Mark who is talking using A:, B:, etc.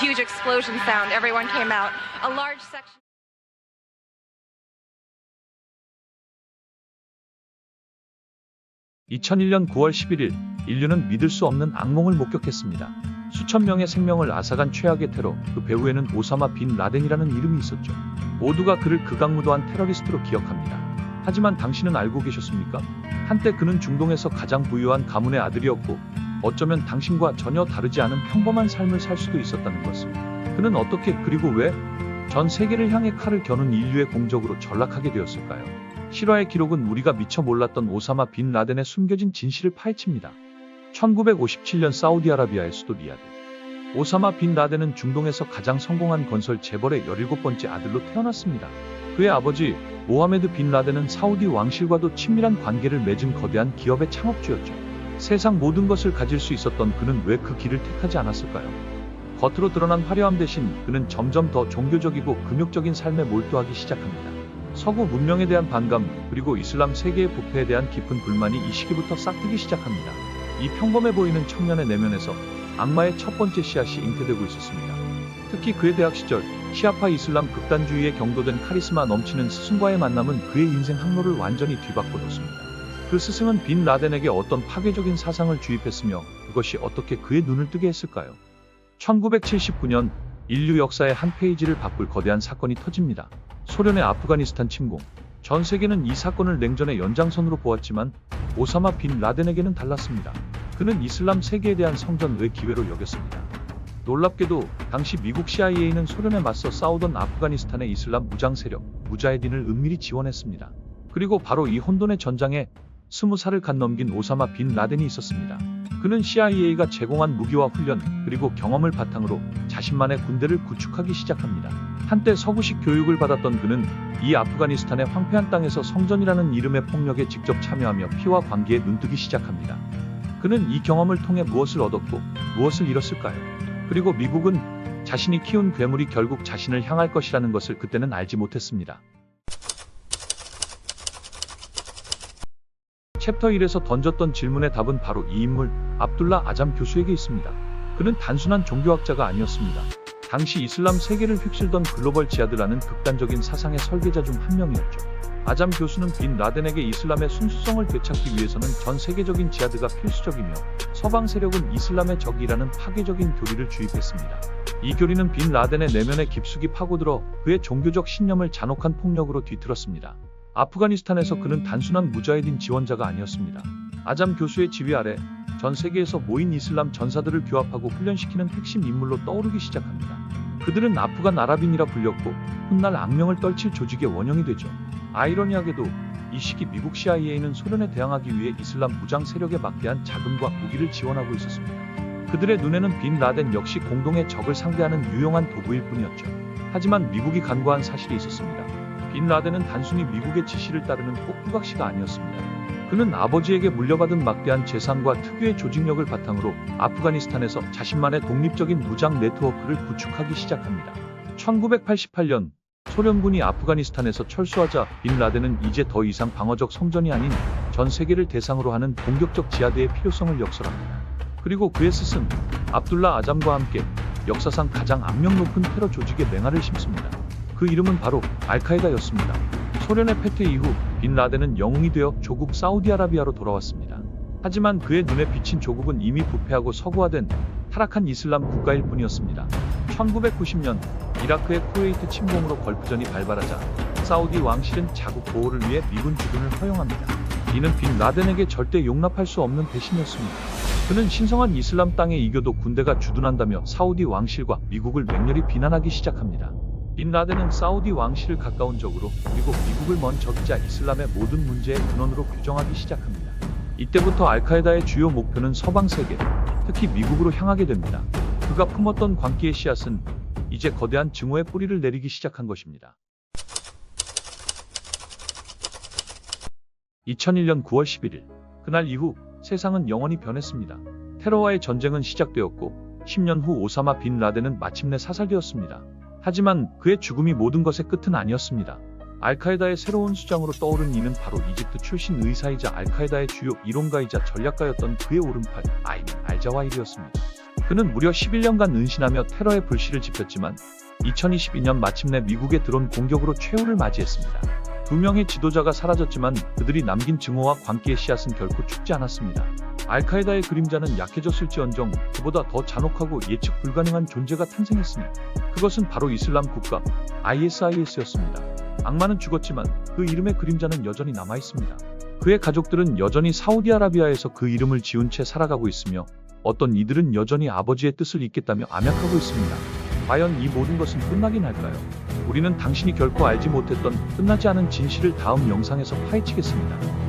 A: huge explosion sound. Everyone came out. A large section.
B: 2001년 9월 11일, 인류는 믿을 수 없는 악몽을 목격했습니다. 수천 명의 생명을 앗아간 최악의 테러, 그 배후에는 오사마 빈 라덴이라는 이름이 있었죠. 모두가 그를 극악무도한 테러리스트로 기억합니다. 하지만 당신은 알고 계셨습니까? 한때 그는 중동에서 가장 부유한 가문의 아들이었고, 어쩌면 당신과 전혀 다르지 않은 평범한 삶을 살 수도 있었다는 것을. 그는 어떻게, 그리고 왜 전 세계를 향해 칼을 겨눈 인류의 공적으로 전락하게 되었을까요? 실화의 기록은 우리가 미처 몰랐던 오사마 빈 라덴의 숨겨진 진실을 파헤칩니다. 1957년 사우디아라비아의 수도 리야드. 오사마 빈 라덴은 중동에서 가장 성공한 건설 재벌의 17번째 아들로 태어났습니다. 그의 아버지 모하메드 빈 라덴은 사우디 왕실과도 친밀한 관계를 맺은 거대한 기업의 창업주였죠. 세상 모든 것을 가질 수 있었던 그는 왜 그 길을 택하지 않았을까요? 겉으로 드러난 화려함 대신 그는 점점 더 종교적이고 금욕적인 삶에 몰두하기 시작합니다. 서구 문명에 대한 반감, 그리고 이슬람 세계의 부패에 대한 깊은 불만이 이 시기부터 싹트기 시작합니다. 이 평범해 보이는 청년의 내면에서 악마의 첫 번째 씨앗이 잉태되고 있었습니다. 특히 그의 대학 시절, 시아파 이슬람 극단주의에 경도된 카리스마 넘치는 스승과의 만남은 그의 인생 항로를 완전히 뒤바꿔 놓습니다. 그 스승은 빈 라덴에게 어떤 파괴적인 사상을 주입했으며 그것이 어떻게 그의 눈을 뜨게 했을까요? 1979년 인류 역사의 한 페이지를 바꿀 거대한 사건이 터집니다. 소련의 아프가니스탄 침공. 전 세계는 이 사건을 냉전의 연장선으로 보았지만 오사마 빈 라덴에게는 달랐습니다. 그는 이슬람 세계에 대한 성전의 기회로 여겼습니다. 놀랍게도 당시 미국 CIA는 소련에 맞서 싸우던 아프가니스탄의 이슬람 무장 세력 무자헤딘을 은밀히 지원했습니다. 그리고 바로 이 혼돈의 전장에 20살을 갓 넘긴 오사마 빈 라덴이 있었습니다. 그는 CIA가 제공한 무기와 훈련, 그리고 경험을 바탕으로 자신만의 군대를 구축하기 시작합니다. 한때 서구식 교육을 받았던 그는 이 아프가니스탄의 황폐한 땅에서 성전이라는 이름의 폭력에 직접 참여하며 피와 관계에 눈뜨기 시작합니다. 그는 이 경험을 통해 무엇을 얻었고 무엇을 잃었을까요? 그리고 미국은 자신이 키운 괴물이 결국 자신을 향할 것이라는 것을 그때는 알지 못했습니다. 챕터 1에서 던졌던 질문의 답은 바로 이 인물, 압둘라 아잠 교수에게 있습니다. 그는 단순한 종교학자가 아니었습니다. 당시 이슬람 세계를 휩쓸던 글로벌 지하드라는 극단적인 사상의 설계자 중 한 명이었죠. 아잠 교수는 빈 라덴에게 이슬람의 순수성을 되찾기 위해서는 전 세계적인 지하드가 필수적이며 서방 세력은 이슬람의 적이라는 파괴적인 교리를 주입했습니다. 이 교리는 빈 라덴의 내면에 깊숙이 파고들어 그의 종교적 신념을 잔혹한 폭력으로 뒤틀었습니다. 아프가니스탄에서 그는 단순한 무자헤딘 지원자가 아니었습니다. 아잠 교수의 지휘 아래 전 세계에서 모인 이슬람 전사들을 규합하고 훈련시키는 핵심 인물로 떠오르기 시작합니다. 그들은 아프간 아랍인이라 불렸고 훗날 악명을 떨칠 조직의 원형이 되죠. 아이러니하게도 이 시기 미국 CIA는 소련에 대항하기 위해 이슬람 무장 세력에 막대한 자금과 무기를 지원하고 있었습니다. 그들의 눈에는 빈 라덴 역시 공동의 적을 상대하는 유용한 도구일 뿐이었죠. 하지만 미국이 간과한 사실이 있었습니다. 빈 라덴은 단순히 미국의 지시를 따르는 꼭두각시가 아니었습니다. 그는 아버지에게 물려받은 막대한 재산과 특유의 조직력을 바탕으로 아프가니스탄에서 자신만의 독립적인 무장 네트워크를 구축하기 시작합니다. 1988년 소련군이 아프가니스탄에서 철수하자 빈 라덴은 이제 더 이상 방어적 성전이 아닌 전 세계를 대상으로 하는 공격적 지하드의 필요성을 역설합니다. 그리고 그의 스승 압둘라 아잠과 함께 역사상 가장 악명 높은 테러 조직의 맹아를 심습니다. 그 이름은 바로 알카에다였습니다. 소련의 패퇴 이후 빈 라덴은 영웅이 되어 조국 사우디아라비아로 돌아왔습니다. 하지만 그의 눈에 비친 조국은 이미 부패하고 서구화된 타락한 이슬람 국가일 뿐이었습니다. 1990년 이라크의 쿠웨이트 침공으로 걸프전이 발발하자 사우디 왕실은 자국 보호를 위해 미군 주둔을 허용합니다. 이는 빈 라덴에게 절대 용납할 수 없는 배신이었습니다. 그는 신성한 이슬람 땅에 이겨도 군대가 주둔한다며 사우디 왕실과 미국을 맹렬히 비난하기 시작합니다. 빈 라덴은 사우디 왕실을 가까운 적으로 그리고 미국을 먼 적이자 이슬람의 모든 문제의 근원으로 규정하기 시작합니다. 이때부터 알카에다의 주요 목표는 서방 세계, 특히 미국으로 향하게 됩니다. 그가 품었던 광기의 씨앗은 이제 거대한 증오의 뿌리를 내리기 시작한 것입니다. 2001년 9월 11일, 그날 이후 세상은 영원히 변했습니다. 테러와의 전쟁은 시작되었고 10년 후 오사마 빈 라덴은 마침내 사살되었습니다. 하지만 그의 죽음이 모든 것의 끝은 아니었습니다. 알카에다의 새로운 수장으로 떠오른 이는 바로 이집트 출신 의사이자 알카에다의 주요 이론가이자 전략가였던 그의 오른팔 아이맨 알자와일이었습니다. 그는 무려 11년간 은신하며 테러의 불씨를 지폈지만 2022년 마침내 미국에 드론 공격으로 최후를 맞이했습니다. 두 명의 지도자가 사라졌지만 그들이 남긴 증오와 광기의 씨앗은 결코 죽지 않았습니다. 알카에다의 그림자는 약해졌을지언정 그보다 더 잔혹하고 예측 불가능한 존재가 탄생했으니 그것은 바로 이슬람 국가 ISIS였습니다. 악마는 죽었지만 그 이름의 그림자는 여전히 남아있습니다. 그의 가족들은 여전히 사우디아라비아에서 그 이름을 지운 채 살아가고 있으며 어떤 이들은 여전히 아버지의 뜻을 잇겠다며 암약하고 있습니다. 과연 이 모든 것은 끝나긴 할까요? 우리는 당신이 결코 알지 못했던 끝나지 않은 진실을 다음 영상에서 파헤치겠습니다.